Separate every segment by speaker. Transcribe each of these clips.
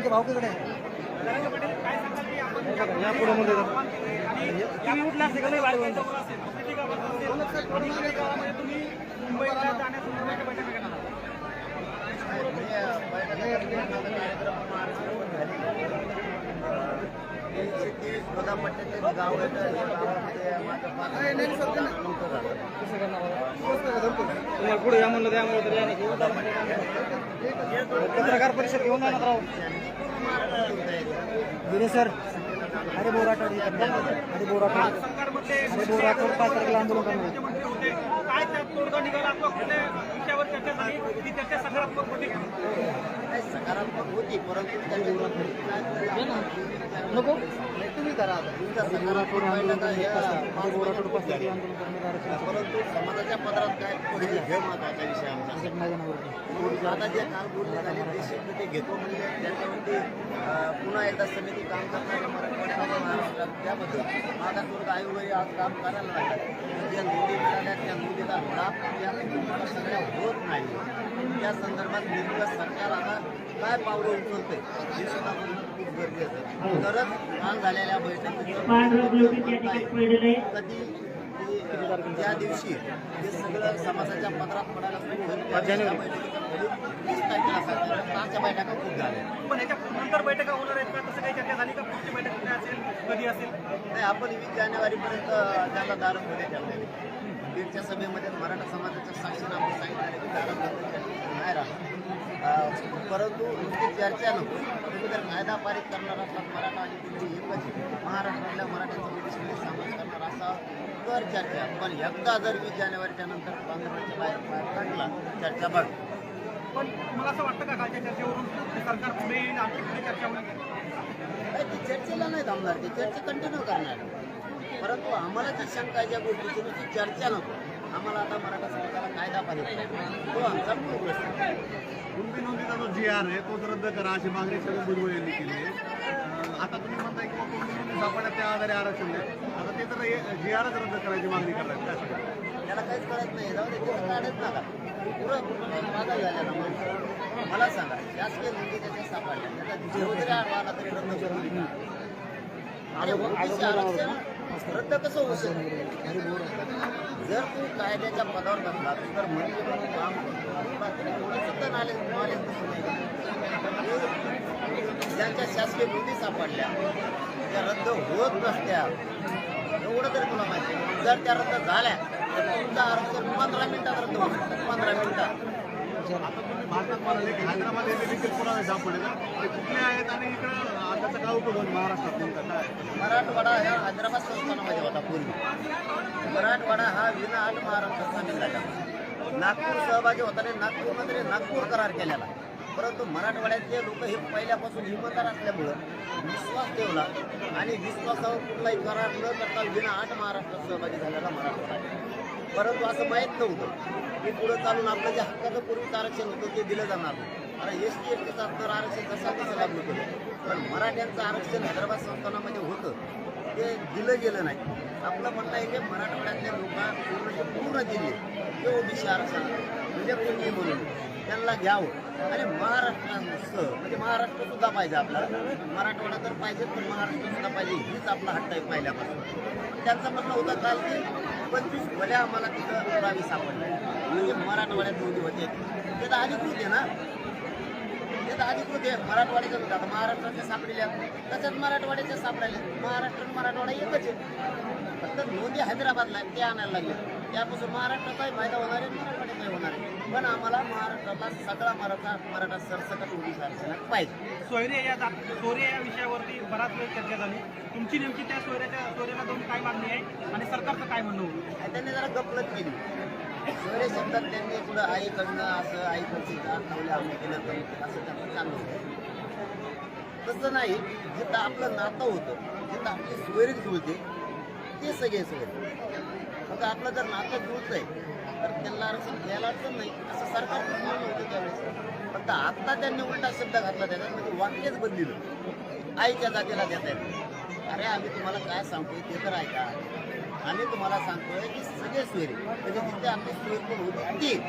Speaker 1: भावकीकडे या पुढे मध्ये तुम्ही उठला असते का नाही वाढ पुढे या म्हणलं त्यामुळे तर पत्रकार परिषद घेऊन जाणार राहू दिले सर अरे बोराटोड अरे बोराटोड 5 तारखेला आंदोलन करणार काय तोडगा निघाला विषयावर चर्चा झाली ती चर्चा सकारात्मक होती सकारात्मक होती परंतु नको तुम्ही करा सकारात्मक परंतु समाजाच्या पदरात काय हे महत्वाचा विषय आमचा आता जे काल बोलले झाले ते शब्द ते घेतो म्हणजे त्याच्यावरती पुन्हा एकदा समिती काम करणाऱ्या मराठवाड्यामध्ये महाराष्ट्रात त्याबद्दल मागासवर्ग आयोगही आज काम करायला लागला ज्या नोंदी मिळाल्या त्या नोंदीचा लाभ त्या सगळ्या होत नाही त्या संदर्भात निर्णय सरकार आता काय पावलं उचलतंय हे सुद्धा खूप गरजेचं आहे तरच काल झालेल्या बैठकीत कधी त्या दिवशी हे सगळं समाजाच्या पदरात पडायला सुरू होईल तारखेला बैठका खूप झाल्या पण याच्या नंतर बैठका होणार आहेत का तसं काही चर्चा झाली का पुढची बैठक कुठे असेल कधी असेल नाही आपण 20 जानेवारीपर्यंत त्याला दारं खुले ठेवलेले बीडच्या सभेमध्ये मराठा समाजाच्या साक्षीनं आपण सांगितलं की दारं नाही राहणार परंतु नुसती चर्चा नको तुम्ही जर कायदा पारित करणार असतात मराठा आणि दिल्ली एकच महाराष्ट्रातल्या मराठ्यांचा विदेशामध्ये समावेश करणार असा तर चर्चा पण एकदा जर 20 जानेवारीच्या नंतर काँग्रेसच्या बाहेर काढला चर्चा बघ पण मला असं वाटतं का कालच्या चर्चेवरून सरकार पुढे येईल आणखी पुढे चर्चा होणार ती चर्चेला नाही थांबणार ती चर्चा कंटिन्यू करणार परंतु आम्हाला जी शंका ज्या गोष्टीची ती चर्चा नको आम्हाला आता मराठा समाजाला कायदा पाहिजे तो आमचा मूळ प्रश्न
Speaker 2: कुणबी नोंदीचा जो GR आहे तोच रद्द करा अशी मागणी सगळी भुजबळ यांनी केली आहे आता तुम्ही म्हणताय की कुणबी नोंदी सापडल्या त्या आधारे आरक्षण आहे आता ते तर GRच रद्द करायची मागणी करतात काय
Speaker 1: त्याला काहीच कळत नाही जाऊ दे तिथं काढत नका पुरं माझा झालेला मला सांगा शासकीय नोंदी त्याच्या सापडल्या त्याचा जीव जरी आला तरी रद्द करून आणि आरक्षण रद्द कसं होऊ शकतं जर तू कायद्याच्या पदावर बसला तर म्हणजे काम सुद्धा नॉलेज ज्यांच्या शासकीय नोंदी सापडल्या त्या रद्द होत नसत्या एवढं तरी तुला माहिती जर त्या रद्द झाल्या तर तुमचं आरक्षण 15 मिनिटात रद्द होऊ शकतं 15 मिनिटात
Speaker 2: आता तुम्ही भारतात म्हणाले की हैदराबाद येथे देखील पुरावे सापडले ना ते कुठले आहेत आणि इकडं त्याचा काय उपयोग होतो महाराष्ट्रात नेमका काय
Speaker 1: मराठवाडा हा हैदराबाद संस्थानामध्ये होता पूर्वी मराठवाडा हा विना महाराष्ट्राचा निघाला नागपूर सहभागी होताना नागपूरमध्ये नागपूर करार केलेला परंतु मराठवाड्यातले लोक हे पहिल्यापासून हिंमतदार असल्यामुळं विश्वास ठेवला आणि विश्वासावर कुठलाही करार न करता विना महाराष्ट्रात सहभागी झालेला मराठवाडा परंतु असं माहीत नव्हतं की पुढं चालून आपलं जे हक्काचं पूर्वीचं आरक्षण होतं ते दिलं जाणार नाही कारण ST STचं तर आरक्षण जसं तसं लागू केलं पण मराठ्यांचं आरक्षण हैदराबाद संस्थानामध्ये होतं ते दिलं गेलं नाही आपलं म्हणणं आहे की मराठवाड्यातल्या लोकांना पूर्ण दिले ते OBC आरक्षण म्हणजे कुणी म्हणून त्यांना घ्यावं आणि महाराष्ट्राचं म्हणजे महाराष्ट्रसुद्धा पाहिजे आपल्याला मराठवाडा तर पाहिजे पण महाराष्ट्रसुद्धा पाहिजे हीच आपला हट्ट आहे पहिल्यापासून त्यांचं म्हणणं होतं काल की 25 भल्या आम्हाला तिथं पुरावे सापडले म्हणजे मराठवाड्यात नोंदी होते ते तर अधिकृत आहे ना ते तर अधिकृत आहे मराठवाड्याचं होतं आता महाराष्ट्राच्या सापडल्या तसंच मराठवाड्याच्या सापडल्या महाराष्ट्र मराठवाडा एकच आहे फक्त नोंदी हैदराबादला ते आणायला लागले त्यापासून महाराष्ट्राचाही फायदा होणार आहे मराठवाड्याचाही होणार आहे पण आम्हाला महाराष्ट्राला सगळा मराठा सरसकट ओबीसी आरक्षण पाहिजे
Speaker 3: सोयरे या विषयावरती बराच वेळ चर्चा झाली तुमची नेमकी त्या सोयऱ्याला दोन काय मागणी आहे आणि सरकारचं काय म्हणणं होतं
Speaker 1: त्यांनी जरा गपलत केली सोयरे शब्दात त्यांनी पुढं आईकडनं असं आईकडची ठेवलं आम्ही केलं असं त्यांचं चाललं होतं तसं नाही जिथं आपलं नातं होतं जिथं आपली सोयरी जुळते ते सगळे सोयरे फक्त आपलं जर नातं जुळत आहे तर त्यांना आरक्षण घ्यायला अडचण नाही असं सरकारचं म्हणणं होतं त्यावेळेस फक्त आत्ता त्यांनी उलटा शब्द घातला त्याच्यात म्हणजे वाक्यच बदलिलं आईच्या जातीला देत आहेत अरे आम्ही तुम्हाला काय सांगतोय ते तर ऐका आम्ही तुम्हाला सांगतोय की सगळे सोयरे म्हणजे जिथे आपली सोयरी पण होती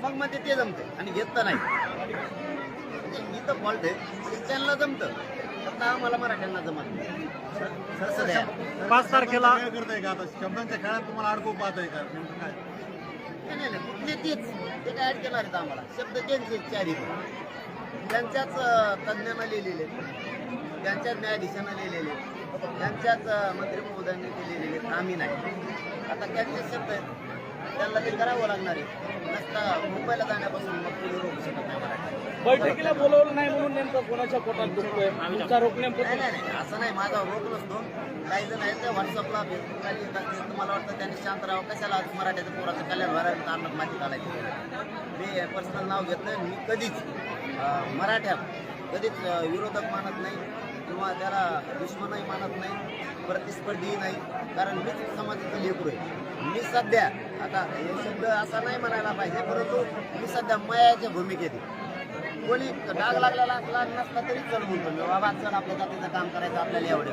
Speaker 1: मग म्हणते ते जमते आणि घेतलं नाही. म्हणजे इथं फॉल्ट आहे की त्यांना जमतं, फक्त आम्हाला मराठ्यांना जमत नाही. तसं द्या.
Speaker 3: 5 तारखेला
Speaker 2: काय करताय का आता शब्दांच्या खेळात तुम्हाला अडकू पाहताय का नेमकं काय?
Speaker 1: नाही कुठले तेच ते काय ऍड केणार आहेत आम्हाला, शब्द त्यांचे चारी त्यांच्याच तज्ज्ञांना लिहिलेले, त्यांच्याच न्यायाधीशांना लिहिलेले, त्यांच्याच मंत्री महोदयांनी ते लिहिलेले, आम्ही नाही. आता त्यांचे शब्द आहेत, त्यांना ते करावं लागणार आहे. नसता मुंबईला जाण्यापासून मग तुम्ही रोखू शकत नाही मराठी.
Speaker 3: बैठकीला बोलवलं नाही म्हणून नेमकं कोणाच्या पोटात दुखतोय तुमचा रोख नेमकं
Speaker 1: नाही असं नाही, माझा रोख नसतो. काही जण आहेत ते व्हॉट्सअपला फेसबुकला येतात, मला वाटतं त्यांनी शांत राहावं, कशाला मराठ्याचं पोराचं कल्याण व्हायला कारणच माहिती घालायचं. मी पर्सनल नाव घेतलं. मी कधीच मराठ्यात कधीच विरोधक मानत नाही किंवा त्याला दुश्मनही मानत नाही, प्रतिस्पर्धी नाही, कारण मीच समाजाचं लेकरू आहे. मी सध्या आता हे शब्द असा नाही म्हणायला पाहिजे, परंतु मी सध्या मयाच्या भूमिकेत आहे. कोणी डाग लागलेला असला नसला तरी चल म्हणतो मी, बाबा चल आपल्या जातीचं काम करायचं आपल्याला एवढे.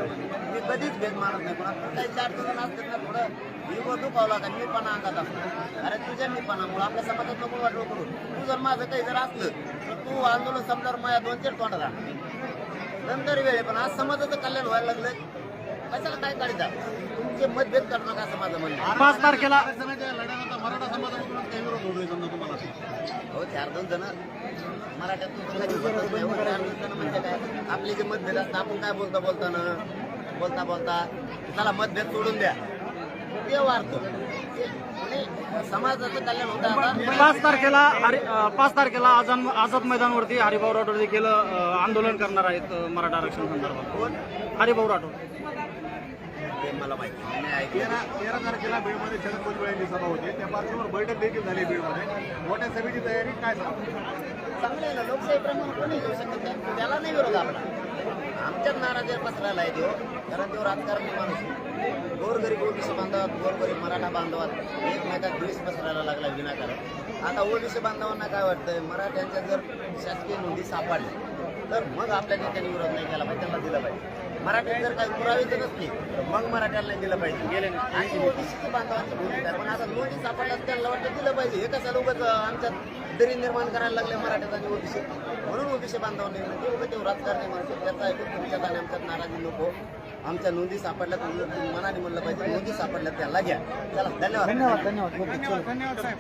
Speaker 1: मी कधीच भेद मानत नाही. पण काही 4 जण असतात ना, थोडं इगो दुखावला का मी पण अंगात असतो. अरे तुझ्या मी पणामुळे आपल्या समाजात नको वाटलं करू. तू जर माझं काही जर असलं तर तू आंदोलन समजावर माझ्या 2-4 तोंड राहणार नंतर वेळ. पण आज समाजाचं कल्याण व्हायला लागलं, कशाला काय काढता तुमचे मतभेद करू नका असं माझं म्हणणं आहे.
Speaker 3: 5 तारखेला
Speaker 2: आरक्षणाच्या लढ्यात आता मराठा समाजामधून काही विरोध होतोय समजा तुम्हाला?
Speaker 1: हो 4-2 जण मराठ्यातून तर कधी बोलतच नाही. 4-2 जण म्हणजे काय, आपले जे मतभेद असतात आपण काय बोलता त्याला मतभेद सोडून द्या, ते वाढतो. समाजाचं कल्याण होतं. आता
Speaker 3: 5 तारखेला आझाद मैदानवरती हरिभाऊ राठोड देखील आंदोलन करणार आहेत मराठा आरक्षण संदर्भात.
Speaker 1: कोण
Speaker 3: हरिभाऊ राठोड
Speaker 1: ते मला माहिती नाही, मी ऐकलं.
Speaker 2: 13 तारखेला बीडमध्ये शरद भुजबळ यांची सभा होती, त्या पार्श्वभूमीवर बैठक देखील झाली बीडमध्ये. मोठ्या सभेची तयारी काय सांगता?
Speaker 1: चांगलं आहे ना, लोकशाहीप्रमाणे कोणी घेऊ शकत नाही, त्याला नाही विरोध आपला. आमच्याच नाराजीवर पसरायला आहे तो, कारण तो राजकारणी माणूस आहे. गोरगरीब ओबीसी बांधवात, गोरगरीब मराठा बांधवात एकमेकात द्वेष पसरायला लागला विनाकारण. आता ओबीसी बांधवांना काय वाटतंय, मराठ्यांच्या जर शासकीय नोंदी सापडल्या तर मग आपल्या नेत्यांनी विरोध नाही केला पाहिजे, त्यांना दिलं पाहिजे. मराठ्यात जर काही पुरावे जर नसले तर मग मराठ्याला नाही दिलं पाहिजे. गेले आणि ओबीसी बांधवांची भूमिका आहे. पण आता नोंदी सापडल्यास त्यांना वाटतं दिलं पाहिजे. हे कसं उगाच आमच्यात दरी निर्माण करायला लागले मराठ्यात आणि ओबीसी, म्हणून ओबीसी बांधवांनी ते उगाच राजकारणी म्हणतो त्याचा ऐकून तुमच्यात आणि आमच्यात नाराजी नको. आमच्या नोंदी सापडल्यात मनाने म्हणलं पाहिजे, नोंदी सापडल्यात त्याला घ्या. चला धन्यवाद.
Speaker 3: धन्यवाद साहेब.